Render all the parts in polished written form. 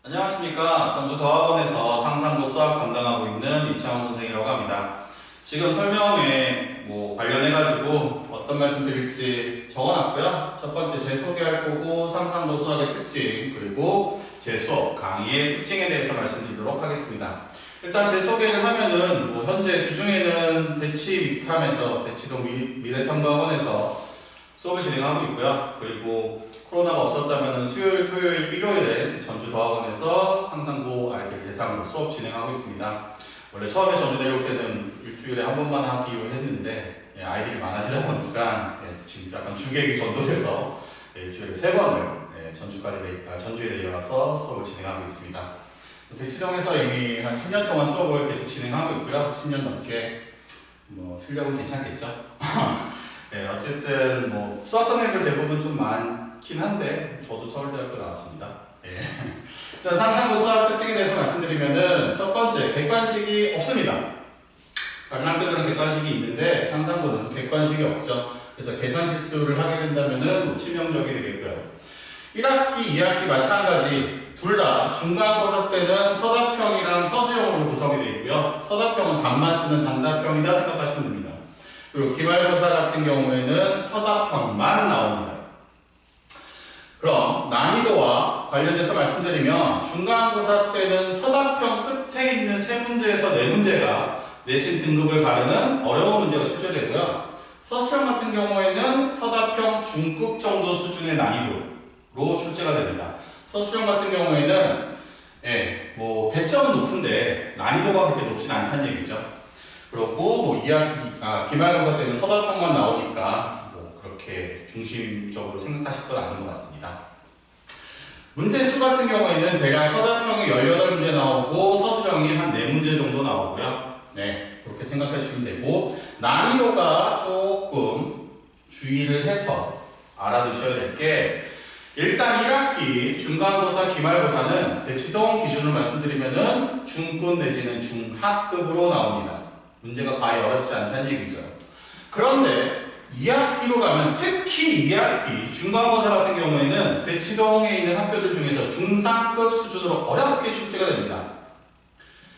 안녕하십니까. 전주더학원에서 상상고 수학 담당하고 있는 이창원 선생이라고 합니다. 지금 설명에 관련해가지고 어떤 말씀 드릴지 적어놨고요. 첫 번째 제 소개할 거고 상상고 수학의 특징 그리고 제 수업 강의의 특징에 대해서 말씀드리도록 하겠습니다. 일단 제 소개를 하면은 현재 주중에는 대치 밑함에서 대치동 미래탐구학원에서 수업을 진행하고 있고요. 그리고 코로나가 없었다면 수요일, 토요일, 일요일에 전주더학원에서 상상고 아이들 대상으로 수업 진행하고 있습니다. 원래 처음에 전주 내려올 때는 일주일에 한 번만 하기로 했는데 아이들이 많아지다 보니까 지금 약간 주객이 전도돼서 일주일에 3번을 전주에 내려와서 수업을 진행하고 있습니다. 대치동에서 이미 한 10년 동안 수업을 계속 진행하고 있고요. 10년 넘게 실력은 괜찮겠죠? 어쨌든 수학 선생님들 대부분 좀 많긴 한데 저도 서울대학교 나왔습니다. 일단 상상고 수학 특징에 대해서 말씀드리면은 첫 번째, 객관식이 없습니다. 다른 학교들은 객관식이 있는데 상상고는 객관식이 없죠. 그래서 계산 실수를 하게 된다면은 치명적이 되겠고요. 1학기, 2학기 마찬가지 둘 다 중간고사 때는 서답형이랑 서술형으로 구성이 되어 있고요. 서답형은 답만 쓰는 단답형이다 생각하시면 됩니다. 그리고 기말고사 같은 경우에는 서답형만 나옵니다. 그럼 난이도와 관련돼서 말씀드리면 중간고사 때는 서답형 끝에 있는 3문제에서 4문제가 내신 등급을 가르는 어려운 문제가 출제되고요. 서술형 같은 경우에는 서답형 중급 정도 수준의 난이도로 출제가 됩니다. 서술형 같은 경우에는 배점은 높은데 난이도가 그렇게 높진 않다는 얘기죠. 그렇고 기말고사 때는 서답형만 나오니까 그렇게 중심적으로 생각하실 건 아닌 것 같습니다. 문제 수 같은 경우에는 대략 서답형이 18문제 나오고 서술형이 한 4문제 정도 나오고요. 그렇게 생각해 주시면 되고 난이도가 조금 주의를 해서 알아두셔야 될 게 일단 1학기 중간고사, 기말고사는 대치동 기준으로 말씀드리면은 중급 내지는 중하급으로 나옵니다. 문제가 과히 어렵지 않다는 얘기죠. 그런데 2학기로 가면 특히 2학기 중간고사 같은 경우에는 대치동에 있는 학교들 중에서 중상급 수준으로 어렵게 출제가 됩니다.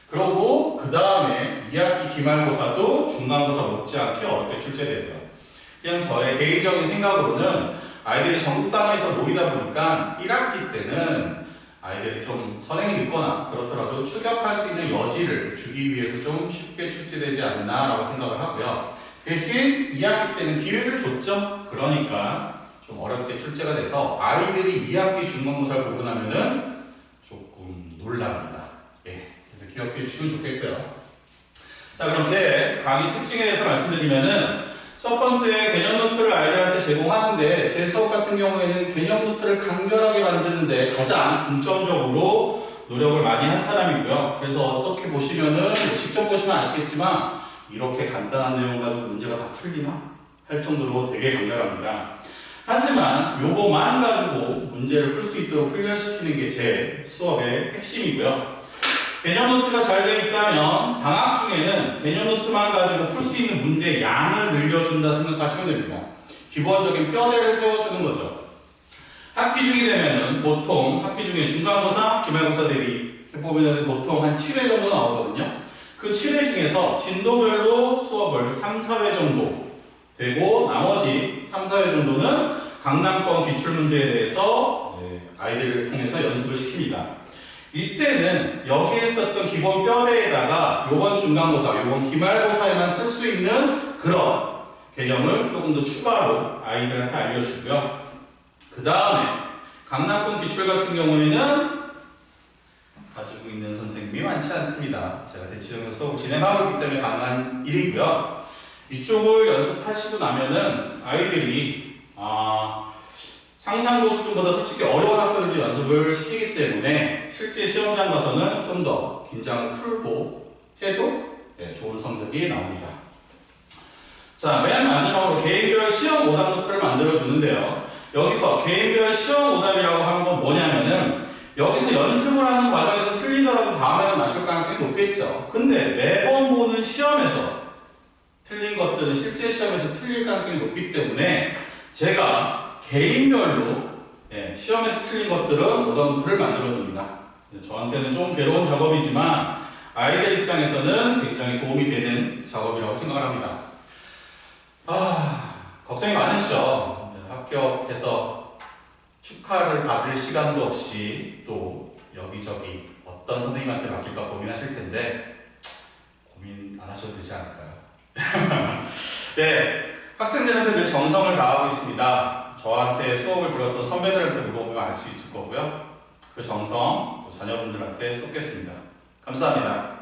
그리고 그 다음에 2학기 기말고사도 중간고사 못지않게 어렵게 출제되고요. 그냥 저의 개인적인 생각으로는 아이들이 전국 단위에서 모이다 보니까 1학기 때는 아이들이 좀 선행이 늦거나 그렇더라도 추격할 수 있는 여지를 주기 위해서 좀 쉽게 출제되지 않나 라고 생각을 하고요. 대신 2학기 때는 기회를 줬죠. 그러니까 좀 어렵게 출제가 돼서 아이들이 2학기 중간고사를 보고 나면은 조금 놀랍니다. 기억해 주시면 좋겠고요. 자, 그럼 제 강의 특징에 대해서 말씀드리면은 첫 번째, 개념 노트를 아이들한테 제공하는데 제 수업 같은 경우에는 개념 노트를 간결하게 만드는데 가장 중점적으로 노력을 많이 한 사람이고요. 그래서 어떻게 보시면은 직접 보시면 아시겠지만 이렇게 간단한 내용 가지고 문제가 다 풀리나? 할 정도로 되게 간결합니다. 하지만 요거만 가지고 문제를 풀 수 있도록 훈련시키는 게 제 수업의 핵심이고요. 개념 노트가 잘 되어 있다면 방학 중에는 개념 노트만 가지고 풀 수 있는 문제의 양을 늘려준다 생각하시면 됩니다. 기본적인 뼈대를 세워주는 거죠. 학기 중이 되면은 보통 학기 중에 중간고사, 기말고사 대비 해보면 보통 한 7회 정도 나오거든요. 그 7회 중에서 진도별로 수업을 3, 4회 정도 되고 나머지 3, 4회 정도는 강남권 기출문제에 대해서 아이들을 통해서 연습을 시킵니다. 이때는 여기에 썼던 기본 뼈대에다가 요번 중간고사, 요번 기말고사에만 쓸 수 있는 그런 개념을 조금 더 추가로 아이들한테 알려주고요. 그 다음에 강남권 기출 같은 경우에는 가지고 있는 선생님이 많지 않습니다. 제가 대치동에서 수업을 진행하고 있기 때문에 가능한 일이고요. 이쪽을 연습하시고 나면은 아이들이 상상고 수준보다 솔직히 어려운 학교들도 연습을 시키기 때문에 실제 시험장 가서는 좀 더 긴장을 풀고 해도 좋은 성적이 나옵니다. 자, 맨 마지막으로 개인별 시험 오답 노트를 만들어 주는데요. 여기서 개인별 시험 오답이라고 하는 건 뭐냐면은 여기서 연습을 하는 과정에서 틀리더라도 다음에는 맞출 가능성이 높겠죠. 근데 매번 보는 시험에서 틀린 것들은 실제 시험에서 틀릴 가능성이 높기 때문에 제가 개인별로 시험에서 틀린 것들은 오답 노트를 만들어줍니다. 저한테는 좀 괴로운 작업이지만 아이들 입장에서는 굉장히 도움이 되는 작업이라고 생각을 합니다. 걱정이 많으시죠? 이제 합격해서 축하를 받을 시간도 없이 또 여기저기 어떤 선생님한테 맡길까 고민하실 텐데 고민 안 하셔도 되지 않을까요? 네, 학생들한테 늘 정성을 다하고 있습니다. 저한테 수업을 들었던 선배들한테 물어보면 알 수 있을 거고요. 그 정성 또 자녀분들한테 쏟겠습니다. 감사합니다.